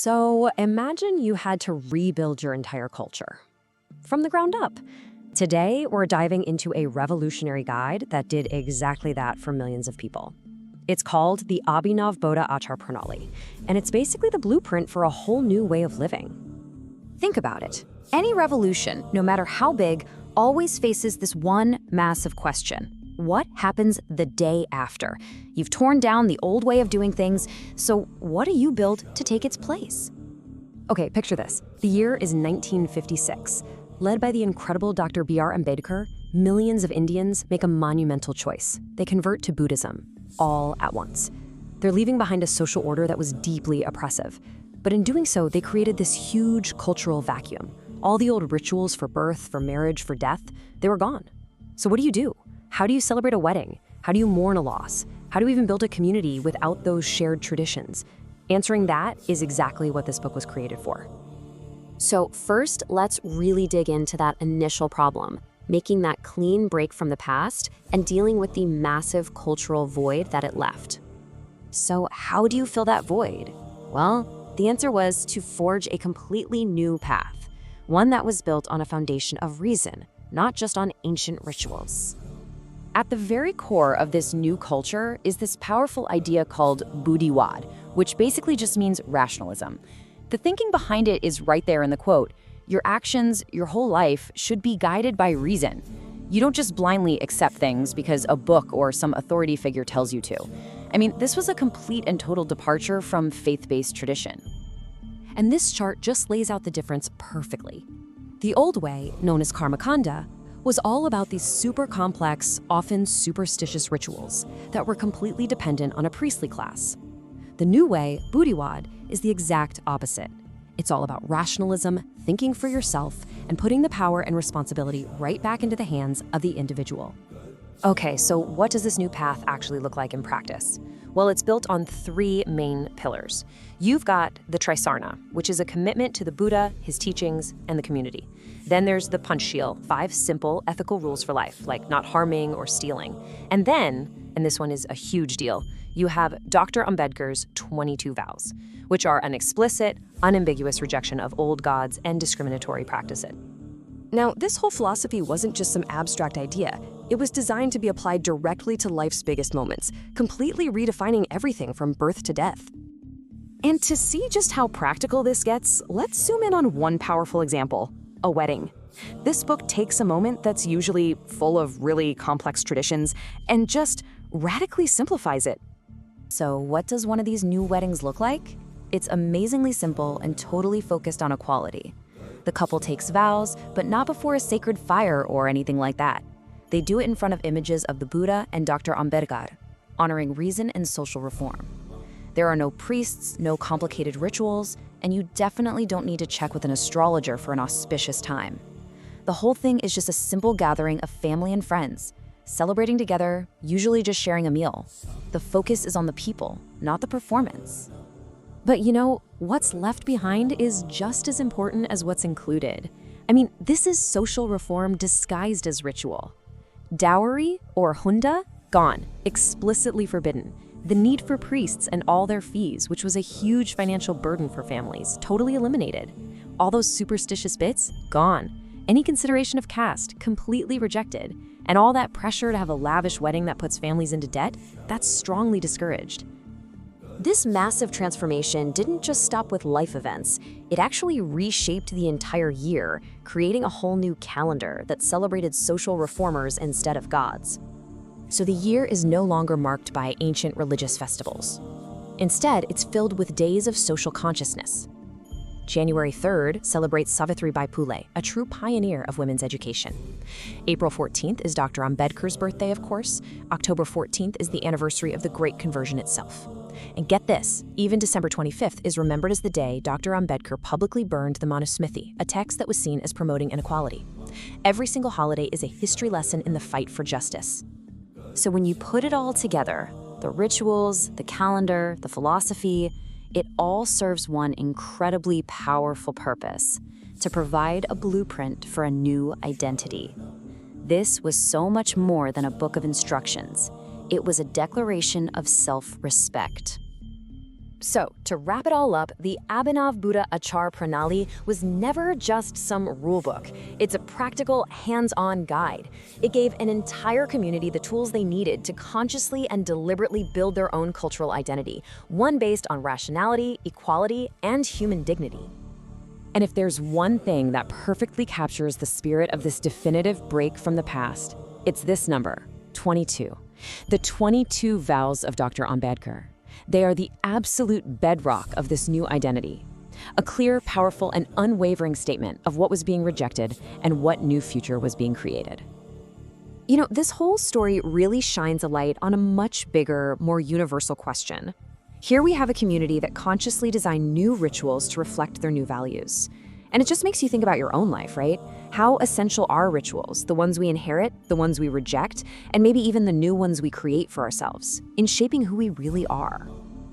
So imagine you had to rebuild your entire culture from the ground up. Today, we're diving into a revolutionary guide that did exactly that for millions of people. It's called the Abhinav Bauddha Aacharpranali, and it's basically the blueprint for a whole new way of living. Think about it. Any revolution, no matter how big, always faces this one massive question. What happens the day after? You've torn down the old way of doing things, so what do you build to take its place? Okay, picture this. The year is 1956. Led by the incredible Dr. B.R. Ambedkar, millions of Indians make a monumental choice. They convert to Buddhism, all at once. They're leaving behind a social order that was deeply oppressive. But in doing so, they created this huge cultural vacuum. All the old rituals for birth, for marriage, for death, they were gone. So what do? How do you celebrate a wedding? How do you mourn a loss? How do you even build a community without those shared traditions? Answering that is exactly what this book was created for. So first, let's really dig into that initial problem, making that clean break from the past and dealing with the massive cultural void that it left. So how do you fill that void? Well, the answer was to forge a completely new path, one that was built on a foundation of reason, not just on ancient rituals. At the very core of this new culture is this powerful idea called buddhiwad, which basically just means rationalism. The thinking behind it is right there in the quote. Your actions, your whole life, should be guided by reason. You don't just blindly accept things because a book or some authority figure tells you to. I mean, this was a complete and total departure from faith-based tradition. And this chart just lays out the difference perfectly. The old way, known as karmakanda, was all about these super complex, often superstitious rituals that were completely dependent on a priestly class. The new way, buddhiwad, is the exact opposite. It's all about rationalism, thinking for yourself, and putting the power and responsibility right back into the hands of the individual. Okay, so what does this new path actually look like in practice? Well, it's built on three main pillars. You've got the Trisarna, which is a commitment to the Buddha, his teachings, and the community. Then there's the Panchsheel, 5 simple ethical rules for life, like not harming or stealing. And then, and this one is a huge deal, you have Dr. Ambedkar's 22 vows, which are an explicit, unambiguous rejection of old gods and discriminatory practices. Now, this whole philosophy wasn't just some abstract idea. It was designed to be applied directly to life's biggest moments, completely redefining everything from birth to death. And to see just how practical this gets, let's zoom in on one powerful example, a wedding. This book takes a moment that's usually full of really complex traditions and just radically simplifies it. So what does one of these new weddings look like? It's amazingly simple and totally focused on equality. The couple takes vows, but not before a sacred fire or anything like that. They do it in front of images of the Buddha and Dr. Ambedkar, honoring reason and social reform. There are no priests, no complicated rituals, and you definitely don't need to check with an astrologer for an auspicious time. The whole thing is just a simple gathering of family and friends, celebrating together, usually just sharing a meal. The focus is on the people, not the performance. But you know, what's left behind is just as important as what's included. I mean, this is social reform disguised as ritual. Dowry, or hunda, gone, explicitly forbidden. The need for priests and all their fees, which was a huge financial burden for families, totally eliminated. All those superstitious bits, gone. Any consideration of caste, completely rejected. And all that pressure to have a lavish wedding that puts families into debt, that's strongly discouraged. This massive transformation didn't just stop with life events. It actually reshaped the entire year, creating a whole new calendar that celebrated social reformers instead of gods. So the year is no longer marked by ancient religious festivals. Instead, it's filled with days of social consciousness. January 3rd celebrates Savitribai Phule, a true pioneer of women's education. April 14th is Dr. Ambedkar's birthday, of course. October 14th is the anniversary of the Great Conversion itself. And get this, even December 25th is remembered as the day Dr. Ambedkar publicly burned the Manusmriti, a text that was seen as promoting inequality. Every single holiday is a history lesson in the fight for justice. So when you put it all together, the rituals, the calendar, the philosophy, it all serves one incredibly powerful purpose: to provide a blueprint for a new identity. This was so much more than a book of instructions. It was a declaration of self-respect. So, to wrap it all up, the Abhinav Bauddha Aacharpranali was never just some rulebook. It's a practical, hands-on guide. It gave an entire community the tools they needed to consciously and deliberately build their own cultural identity, one based on rationality, equality, and human dignity. And if there's one thing that perfectly captures the spirit of this definitive break from the past, it's this number, 22. The 22 vows of Dr. Ambedkar. They are the absolute bedrock of this new identity. A clear, powerful, and unwavering statement of what was being rejected and what new future was being created. You know, this whole story really shines a light on a much bigger, more universal question. Here we have a community that consciously designed new rituals to reflect their new values. And it just makes you think about your own life, right? How essential are rituals, the ones we inherit, the ones we reject, and maybe even the new ones we create for ourselves, in shaping who we really are?